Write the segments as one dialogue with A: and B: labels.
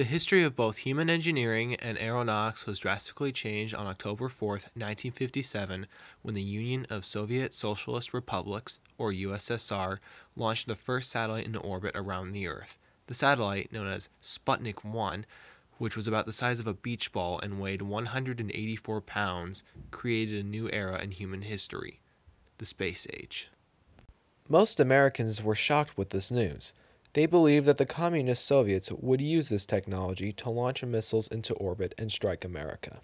A: The history of both human engineering and aeronautics was drastically changed on October 4, 1957, when the Union of Soviet Socialist Republics, or USSR, launched the first satellite into orbit around the Earth. The satellite, known as Sputnik 1, which was about the size of a beach ball and weighed 184 pounds, created a new era in human history, the space age.
B: Most Americans were shocked with this news. They believed that the communist Soviets would use this technology to launch missiles into orbit and strike America.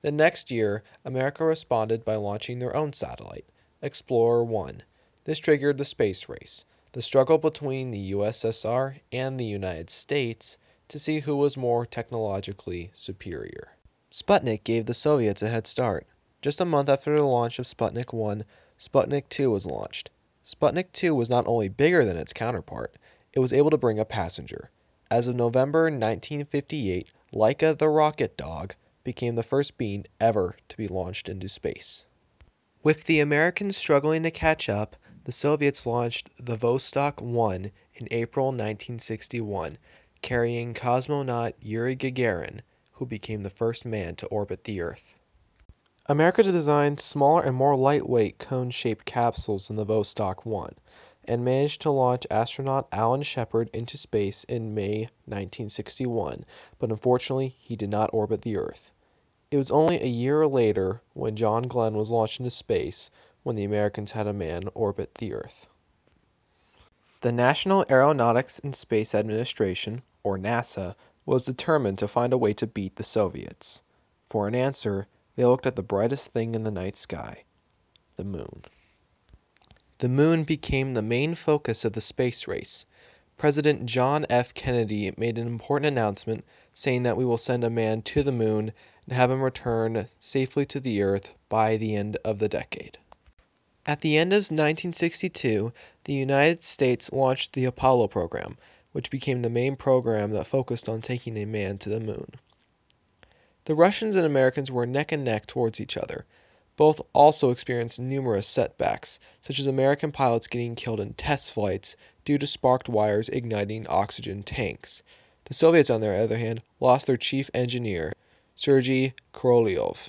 B: The next year, America responded by launching their own satellite, Explorer 1. This triggered the space race, the struggle between the USSR and the United States to see who was more technologically superior. Sputnik gave the Soviets a head start. Just a month after the launch of Sputnik 1, Sputnik 2 was launched. Sputnik 2 was not only bigger than its counterpart, it was able to bring a passenger. As of November 1958, Laika the rocket dog became the first being ever to be launched into space. With the Americans struggling to catch up, the Soviets launched the Vostok 1 in April 1961, carrying cosmonaut Yuri Gagarin, who became the first man to orbit the Earth. America designed smaller and more lightweight cone-shaped capsules in the Vostok 1 and managed to launch astronaut Alan Shepard into space in May 1961, but unfortunately he did not orbit the Earth. It was only a year later, when John Glenn was launched into space, when the Americans had a man orbit the Earth. The National Aeronautics and Space Administration, or NASA, was determined to find a way to beat the Soviets. For an answer, they looked at the brightest thing in the night sky, the moon. The moon became the main focus of the space race. President John F. Kennedy made an important announcement saying that we will send a man to the moon and have him return safely to the Earth by the end of the decade. At the end of 1962, the United States launched the Apollo program, which became the main program that focused on taking a man to the moon. The Russians and Americans were neck and neck towards each other. Both also experienced numerous setbacks, such as American pilots getting killed in test flights due to sparked wires igniting oxygen tanks. The Soviets, on the other hand, lost their chief engineer, Sergei Korolev.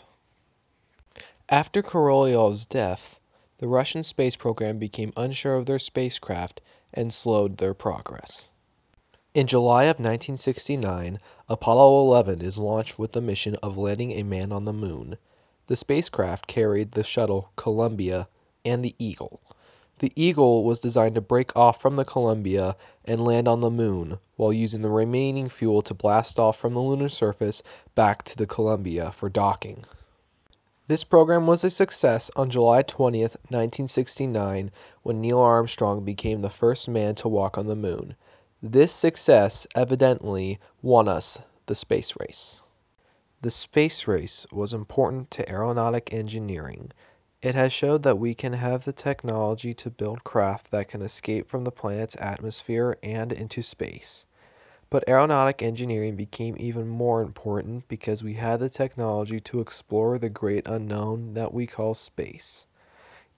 B: After Korolyov's death, the Russian space program became unsure of their spacecraft and slowed their progress. In July of 1969, Apollo 11 is launched with the mission of landing a man on the moon. The spacecraft carried the shuttle Columbia and the Eagle. The Eagle was designed to break off from the Columbia and land on the moon, while using the remaining fuel to blast off from the lunar surface back to the Columbia for docking. This program was a success on July 20, 1969, when Neil Armstrong became the first man to walk on the moon. This success evidently won us the space race. The space race was important to aeronautic engineering. It has showed that we can have the technology to build craft that can escape from the planet's atmosphere and into space. But aeronautic engineering became even more important because we had the technology to explore the great unknown that we call space.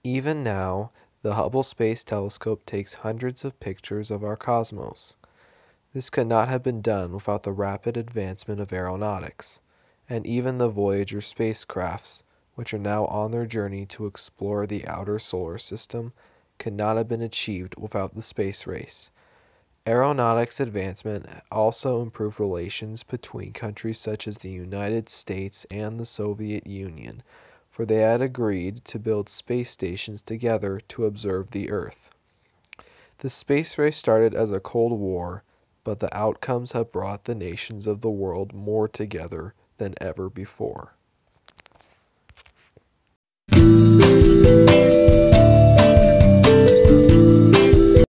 B: Even now, the Hubble Space Telescope takes hundreds of pictures of our cosmos. This could not have been done without the rapid advancement of aeronautics, and even the Voyager spacecrafts, which are now on their journey to explore the outer solar system, could not have been achieved without the space race. Aeronautics advancement also improved relations between countries such as the United States and the Soviet Union, for they had agreed to build space stations together to observe the Earth. The space race started as a Cold War, but the outcomes have brought the nations of the world more together than ever before.